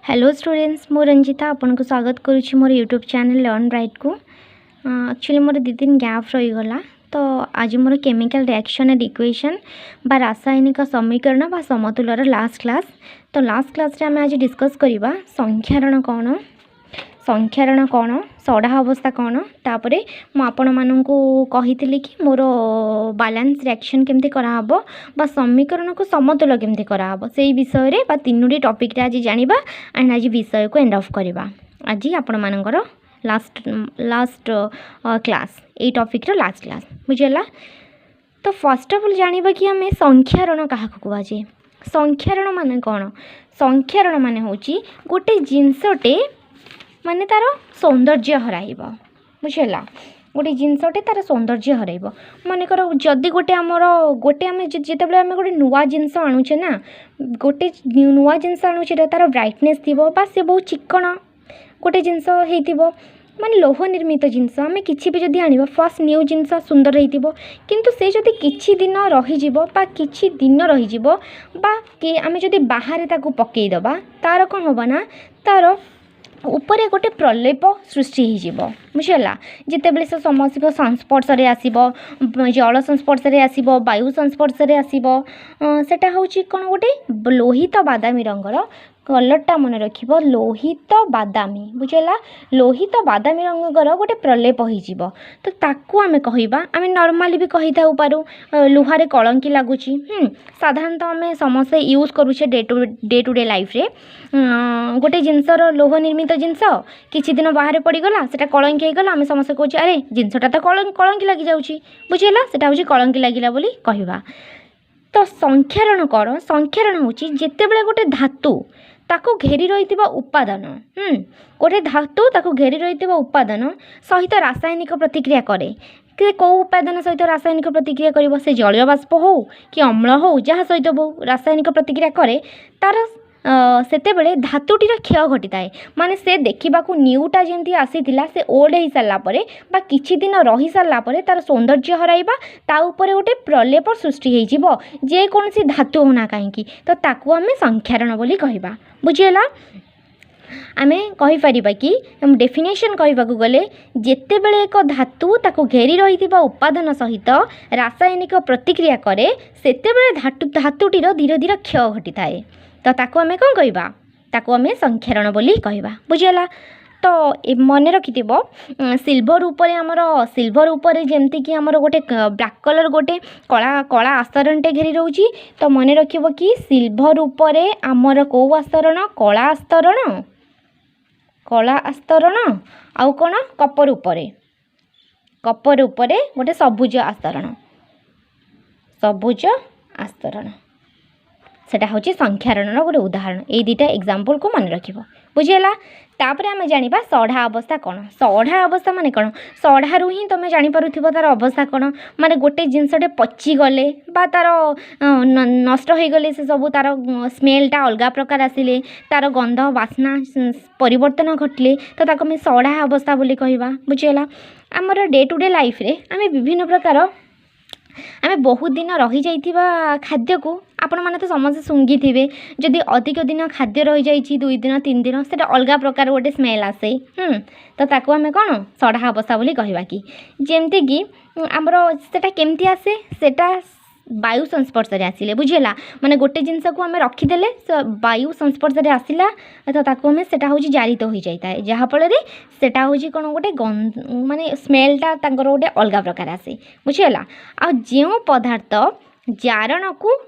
Hello students मो रंजिता आपन को स्वागत करुच्ची मोर यूट्यूब चैनल लर्न ब्राइट को। एक्चुअली मोर 2 दिन गैप रहीगला तो आज more chemical reaction and equation बा रासायनिक समीकरण बा समतुलर लास्ट क्लास। तो लास्ट क्लास रे आम आज डिस्कस करवा संख्यारण कौन सढ़ा अवस्था कौन तापरे मुझे मानक कही कि मोर बैलेंस रिएक्शन केमती कराहब बा समीकरण को समतुल केमती कराहब से विषय रे बा तीनोटी टॉपिक रे आज जानिबा एंड आज विषय को एंड ऑफ करवा। आज आपण मानकर लास्ट क्लास ए टॉपिक रो लास्ट क्लास बुझेला। तो फर्स्ट ऑफ ऑल जानिबा कि हमें संख्यारण क्या कहुए। संख्यारण माने कौन? संख्यारण माने होची गोटे जिनसटे माने तार सौंदर्य हराइब बुझेला। गोटे जिनसटे तार सौंदर्य हराइब मानेकर जदि गोटे आमर गोटे आम जितेबाला आम गोटे नुआ जिनस आणुचे ना गोटे नुआ जिनस आणुचे तार ब्राइटनेस थी से बहुत चिकण गोटे जिनस हो माने लोह निर्मित जिनस आम कि भी जदि आनिबा फर्स्ट न्यू जिनस सुंदर होइतिबो किंतु से जदि किछि दिन रहिजिबो बा किछि दिन रहिजिबो बा कि आम जदि बाहर ताकू पकई दबा तार कौन होबा ना तार उपरे गोटे प्रलेप सृष्टि हो बुझेगा। जिते बड़े से समस्त संस्पर्श में आसब जल संस्पर्श में आसब वायु संस्पर्श में आसब सेटा हूँ कौन गोटे लोहित बादामी रंगर कलरटा मन रख लोहित बादामी बुझेगा। लोहित बादामी रंगर गोटे प्रलेप हो तो ताकू आम कहवा आम नॉर्मली भी कही था पारू लुहारे कलंकी लगुच साधारणतः आम समस्ते यूज करुचे डे टू डे लाइफ रे गोटे जिनसर लोह निर्मित जिनस किछि दिन बाहर पड़गला सेटा कलंकी होगला आम समस्त कहे अरे जिनसटा तो कलंकी लगी जाऊँगी बुझेगा सेटा हूँ कलंकी लगिला बोली कहवा। तो संख्यारण कौन? संख्यारण हूँ जितेबाला गोटे धातु ताको घेरी रही उपादान गोटे धातु ताको घेरी रही उपादान सहित रासायनिक प्रतिक्रिया करे कि कौ उपादान सहित रासायनिक प्रतिक्रिया कर से जलीय बाष्प हो कि अम्ल हो जहाँ सहित रासायनिक प्रतिक्रिया करे तार सेतेबेले धातुटीर क्षय घटी थाए माने से देखा न्यूटा जमी आसीला से ओल्ड हो सारापर बा किछि दिन रही सारापर तार सौंदर्य हराइबा ता उपरे गोटे प्रलेप सृष्टि हो जेकोसी धातु होना कहीं तो ताकू आम संख्यारण बोली कहवा बुझेला। आमे कहि परिबा कि डेफिनेशन कहबाकू गले जेतेबेले एक धातु ताको घेरी रही उपादान सहित रासायनिक प्रतिक्रिया करे सेतेबेले धातुटीर धीरे धीरे क्षय घटी थाए तो ताको आमे कौन कहबा ताको आमे संख्यारण बोली कहबा बुझेला। तो मन रखिथिबो सिल्वर उपरे आमर सिल्वर उपरे जेमती कि आमर गोटे ब्लैक कलर गोटे कला कला आस्तरणटे घेरी रोची तो मन रखिबो कि सिल्वर उपरे आमर को आस्तरण कला आस्तरण आउ कौन कपर उपरे गोटे सबुज आस्तरण सेटा हूँ संख्यारण गोटे उदाहरण ये दुटा एग्जाम्पल को मन रखिबो बुझेला। तापर आम जानिबा सढ़ा अवस्था कौन? सढ़ा अवस्था माने कौन? सढ़ारू ही तुम जानीपारुथिबो तार अवस्था कौन माने गोटे जिनसटे पची गले बा तार नष्ट हो गले से सब तार स्मेलटा अलग प्रकार आसिले तार गंध बास्ना परिवर्तन घटले तो ताको आम सढ़ा अवस्था बोली कहवा बुझेला। आमर डे टू डे लाइफ रे आम विभिन्न प्रकार आम बहुत दिन रही जाइथिबा खाद्य को आपण माने तो समस्त सुंगी थे जदि अधिक दिन खाद्य रही जाइछि 2 दिन 3 दिन सेटा अलग प्रकार गोटे स्मेल आसे तो ताकू आम कौन सढ़ा अवस्था बोली कहवा कि जेमती कि आमर सेटा केमती आसे सेटा वायु संस्पर्श में आसिले बुझेला माने गोटे जिनस को आम रखीदेले वायु संस्पर्श में आसला तो ताकू आम सेटा हूँ जारित हो जाए जहाँफल सेटा हूँ कौन गोटे माने स्मेलटा तांकर गोटे अलग प्रकार आसे बुझेला। आ जो पदार्थ जारण को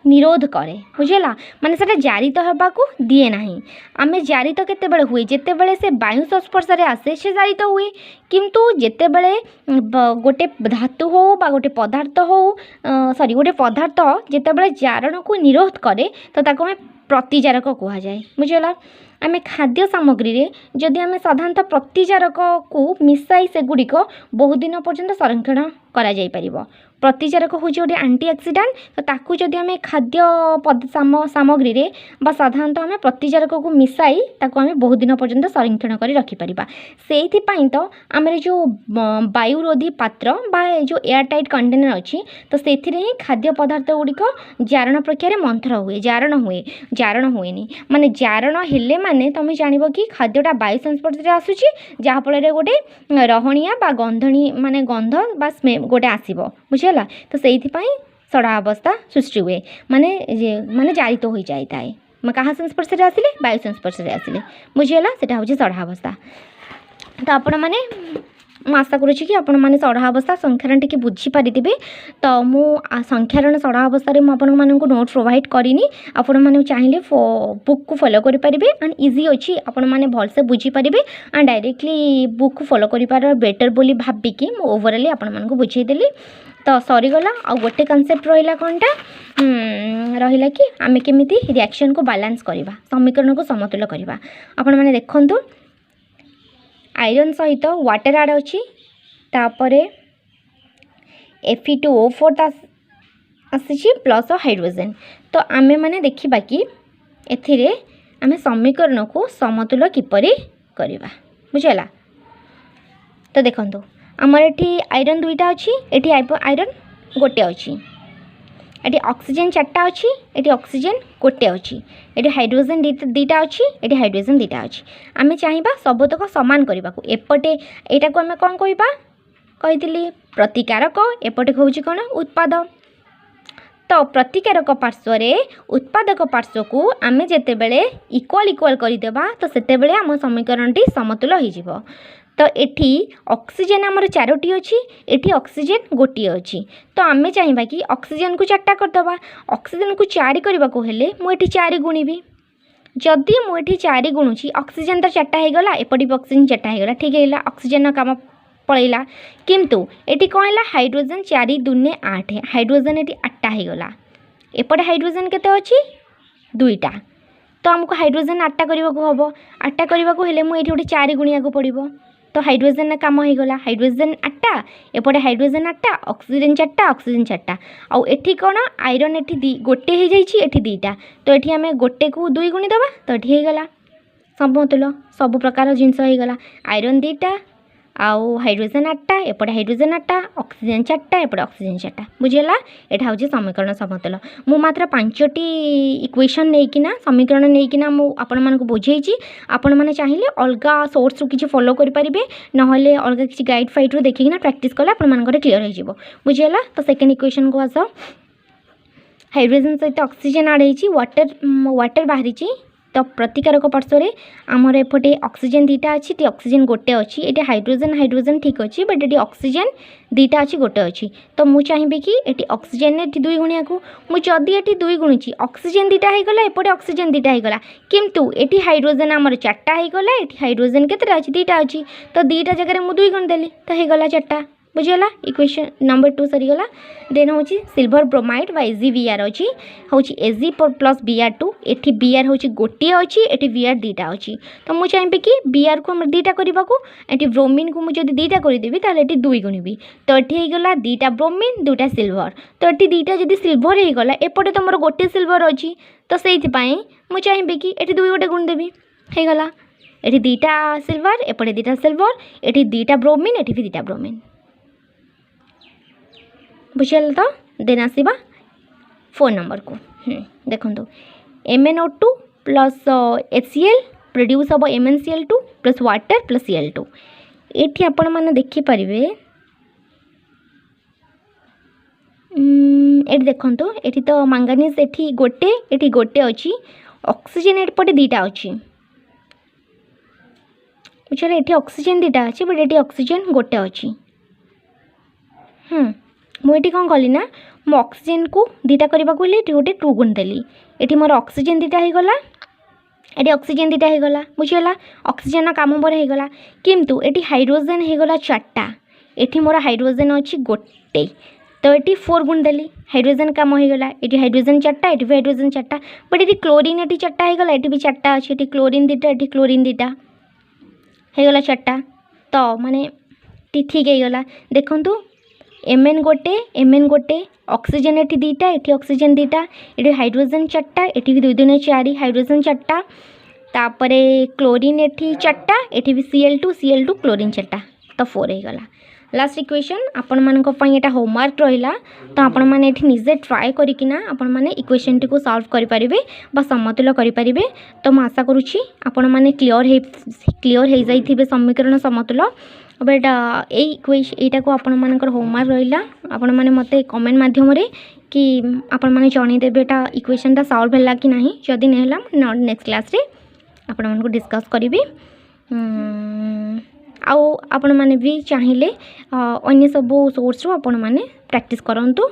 निरोध करे बुझेला माने सेटा जारित होबाकू दिए नाही आमे जारित केतेबेले हुए जेतेबेले से वायु संस्पर्श में आसे से जारित हुए किंतु जेतेबेले गोटे धातु हो बा गोटे पदार्थ हो सॉरी गोटे पदार्थ जेतेबेले जारण को निरोध करे तो ताको आमे प्रतिजारक कहा जाए बुझेला। आम खाद्य सामग्री रे जदि आम साधारणतः प्रतिजारक को मिसाई सेगुड़िक बहुत दिन पर्यंत संरक्षण करा जाई परिबो। प्रतिजारक हूँ गोटे एंटीऑक्सीडेंट तो ताकू जदि आम खाद्य सामग्री रे बा साधारणतः आम प्रतिजारक को मिसाई ताकू आम बहुत दिन पर्यंत संरक्षण कर रखिपर से तो आम जो वायुरोधी पात्र बा जो एयरटाइट कंटेनर अच्छी तो से ही खाद्य पदार्थ गुड़िक जारण प्रक्रिया मंथर हुए जारण हुए जारण हुएनी माने जारण हेले माने तुम जानिबो कि खाद्यटा वायु संस्पर्श रे आसुची जहा फल गोटे रहणिया बा गंधणी माने गंध बा गोटे आसीबो बुझिला तो सेइथि पई सड़ा अवस्था सृष्टि हुए माने माने जारित हो जाए ताए क्या संस्पर्श रे आसिले वायु संस्पर्श रे आसिले बुझिला सेटा होची सड़ा अवस्था तो आपण माने आशा करुँच कि आपण मैंने सड़ा अवस्था संख्यारण टी बुझी पारि तो मु संख्यारण सड़ा अवस्था मुझे नोट प्रोवाइड करनी आपण मैंने चाहिए बुक को फॉलो करेंगे एंड इजी अच्छी आपण मैंने भलसे बुझीपारे एंड डायरेक्टली बुक को फॉलो कर बेटर बोली भाविकी मु ओवरअली आपण मानक बुझेदेली तो सरीगला आ गोटे कनसेप्ट रहा कौनटा रहा कि आम केमी रिएक्शन को बैलेंस करवा समीकरण को समतुल करवा आपण मैंने देखंतु आयरन सहित वाटर आड अच्छी तापर Fe2O4 आसी प्लस हाइड्रोजन तो आमे माने देखिबा कि एथिरे आमे समीकरण को समतुल किपरि करवा बुझला तो देखंतु आमर एठी आयरन दुईटा अच्छी एठी आयरन गोटे अच्छी एटी ऑक्सीजन चार्टा अच्छी एटी ऑक्सीजन गोटे अच्छी एटी हाइड्रोजन दीटा अच्छी एटी हाइड्रोजन दीटा अच्छी आमे चाहिबा सबतक समान करबा को एपटे एटा को आमे कोन कहबा कहितली प्रतिकारक एपटे होउची कोन उत्पाद तो प्रतिकारक पार्श्व रे उत्पादक पार्श्व को आमे जेते बेले इक्वल इक्वल करि देबा तो सेते बेले हम समीकरण टी समतुल होई जिवो तो एठी ऑक्सीजन आमर चारोटी अच्छी एठी ऑक्सीजन गोटी अच्छी तो आमे चाहिए कि ऑक्सीजन को चार्टा करदबा ऑक्सीजन को 4 करने को हेले मुझे 4 गुणिबी जदि मुझे 4 गुणुची ऑक्सीजन तो 4टा होगला एपटी ऑक्सीजन 4टा होगला ठीक है ऑक्सीजन काम पलैला किंतु एटी कौन है हाइड्रोजन 4 दूने 8 हाइड्रोजन एटी 8टा होगला एपटे हाइड्रोजन केते अच्छी 2टा तो आमको हाइड्रोजन 8टा करने को हम 8टा करने को हेले मुझे गोटे 4 गुणिया को पड़ो तो हाइड्रोजन काम होगला हाइड्रोजन 8टा एपटे हाइड्रोजन 8टा ऑक्सीजन 4टा ऑक्सीजन 4टा आउ एठी कोन आयरन एठी गोटे हो जाइए एठी 2टा तो एठी आमे गोटे को 2 गुणी दबा तो एठी होगला समतुल सब प्रकार जिनस होगला आयरन 2टा आउ हाइड्रोजन 8टा एपटे हाइड्रोजन 8टा ऑक्सीजन 4टा एपटे ऑक्सीजन 4टा बुझेला एटा होची समीकरण समतुल मु मात्र 5टी इक्वेशन नेकिना समीकरण नेकिना मु आपण मानको बुझेइची आपण माने चाहिए अलगा सोर्स रु किछि फॉलो करि परिबे नहले अलगा किछि गाइड फाइट रु देखिना प्रैक्टिस कला आपण मानकर क्लियर हो जिवो बुझेला तो सेकंड इक्वेशन को आसो हाइड्रोजन सहित ऑक्सीजन आड हेची वाटर बाहरीची तो प्रतिकारक पार्श्व रे आमर एपटे ऑक्सीजन 2टा अच्छी टी ऑक्सीजन गोटे अच्छी ये हाइड्रोजन ठीक अच्छी बट ये ऑक्सीजन 2टा अच्छी गोटे अच्छी तो मुझे चाहिए कि ये ऑक्सीजन ने 2 गुणिया को मुझे ये 2 गुणुची ऑक्सीजन 2टा होगला एपटे ऑक्सीजन 2टा होगला किंतु ये हाइड्रोजन आमर 4टा होगला ये हाइड्रोजन केतेटा अच्छी 2टा अच्छी तो 2टा जगह मुझे 2 गुण देली तो होगला 4टा बुझीगला इक्वेशन नंबर 2 सरीगला देन हूँ सिल्वर ब्रोमाइड बा AgBr अच्छी हूँ Ag plus Br2 eighty Br हूँ गोटे अच्छी एटी Br 2टा अच्छी तो मुझे चाहिए कि Br को 2टा करने को ये ब्रोमीन को मुझे 2टा करदेवी तो ये 2 गुणिबी तो ये होगला 2टा ब्रोमीन 2टा सिल्वर तो ये 2टा जब सिल्वर होगला एपटे तो मोर गोटे सिल्वर अच्छी तो से मुझे चाहिए कि ये 2 गोटे गुण देवी होगला ये 2टा सिल्वर एपटे 2टा सिल्वर ये 2टा ब्रोमीन ये भी 2टा ब्रोमीन बुझल तो देन आसवा 4 नंबर को देखो MnO2 प्लस HCl प्रोड्यूस हम MnCl2 plus water plus Cl2 ये आपण मैंने देखिपारे ये देखो ये तो मांगानीज ये गोटे अच्छी ऑक्सीजन एपटे 2टा अच्छी बुझे ये ऑक्सीजन 2टा अच्छी बट ये ऑक्सीजन गोटे अच्छी मुझे कौन कली ना मो ऑक्सीजन को 2टा करने को गोटे 2 गुण देली ये मोर ऑक्सीजन 2टा होगला ये ऑक्सीजन 2टा होगला बुझीगला ऑक्सीजन काम पर होगला किंतु ये हाइड्रोजन होगला 4टा ये मोर हाइड्रोजन अच्छी गोटे तो ये 4 गुण देली हाइड्रोजन काम होगला ये हाइड्रोजन 4टा ये भी हाइड्रोजन 4टा बट ये क्लोरीन ये 4टा होगला ये भी 4टा अच्छी ये क्लोरीन 2टा ये क्लोरीन 2टा होगला 4टा तो माने ठीक होगला देखंतु Mn गोटे ऑक्सीजन ये 2टा ये ऑक्सीजन 2टा ये हाइड्रोजन 4टा ये भी 2 दूने 4 हाइड्रोजन 4टा तापरे क्लोरीन ये 4टा ये भी Cl2 क्लोरीन 4टा तो 4 होगला लास्ट इक्वेशन आपण मानक पई एटा होमवर्क रहिला तो आपण माने एठी निजे ट्राई करिकिना आपण माने इक्वेशन टी को सॉल्व करि परिबे बा समतुल्य करि परिबे। तो मैं आशा करूची आपण माने क्लियर हे जाइथिबे समीकरण समतुल्य। बट ए इक्वेशन एटा को आपण मानकर होमवर्क रहिला आपण माने मते कमेंट माध्यम रे कि आपण माने जणी देबे एटा इक्वेशन ता सॉल्व होला कि नाही। जदी नेहला नेक्स्ट क्लास रे आपण मानको डिस्कस करिबे। आउ आपण माने भी चाहिए अन्य सब सोर्स रो आपण माने प्रैक्टिस करंतु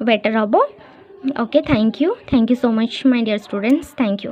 बेटर हबो। Okay thank you so much my dear students thank you.